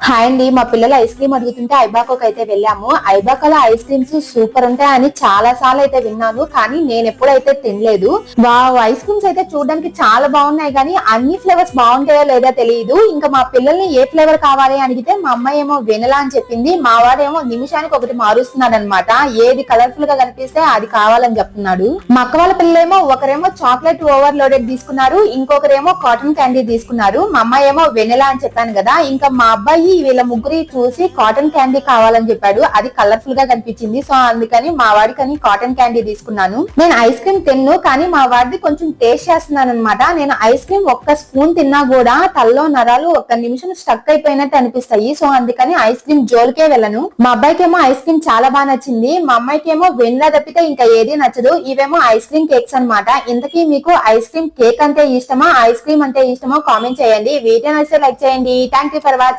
Hi అండి, మా పిల్లలు ఐస్ క్రీమ్ అడుగుతుంటే ఐబాకోకి అయితే వెళ్ళాము. ఐబాకోలో ఐస్ క్రీమ్స్ సూపర్ ఉంటాయని చాలా సార్లు అయితే విన్నాను, కానీ నేను ఎప్పుడైతే తినలేదు. ఐస్ క్రీమ్స్ అయితే చూడడానికి చాలా బాగున్నాయి, కానీ అన్ని ఫ్లేవర్స్ బాగుంటాయో లేదా తెలియదు. ఇంకా మా పిల్లల్ని ఏ ఫ్లేవర్ కావాలి అడిగితే మా అమ్మాయి ఏమో వెనలా అని చెప్పింది, మా వాడేమో నిమిషానికి ఒకటి మారుస్తున్నాడు అనమాట. ఏది కలర్ఫుల్ గా కనిపిస్తే అది కావాలని చెప్తున్నాడు. మా అక్క వాళ్ళ పిల్లలేమో ఒకరేమో చాక్లెట్ ఓవర్ లోడెడ్ తీసుకున్నారు, ఇంకొకరేమో కాటన్ క్యాండీ తీసుకున్నారు. మా అమ్మాయి ఏమో వెనలా అని చెప్పాను కదా, ఇంకా మా అబ్బాయి వీళ్ళ ముగ్గురి చూసి కాటన్ క్యాండీ కావాలని చెప్పాడు. అది కలర్ఫుల్ గా కనిపించింది, సో అందుకని మా వాడికని కాటన్ క్యాండీ తీసుకున్నాను. నేను ఐస్ క్రీమ్ తిన్ను, కానీ మా వాడిది కొంచెం టేస్ట్ చేస్తున్నాను అనమాట. నేను ఐస్ క్రీమ్ ఒక్క స్పూన్ తిన్నా కూడా తల్లో నరాలు ఒక్క నిమిషం స్టక్ అయిపోయినట్టు అనిపిస్తాయి, సో అందుకని ఐస్ క్రీమ్ జోలికే వెళ్ళను. మా అబ్బాయికేమో ఐస్ క్రీమ్ చాలా బాగా నచ్చింది, మా అమ్మాయికేమో వెనిలా తప్పితే ఇంకా ఏది నచ్చదు. ఇవేమో ఐస్ క్రీమ్ కేక్స్ అనమాట. ఇంతకీ మీకు ఐస్ క్రీమ్ కేక్ అంటే ఇష్టమా, ఐస్ క్రీమ్ అంటే ఇష్టమో కామెంట్ చేయండి. వీడియో నచ్చితే లైక్ చేయండి. Thank you for watching.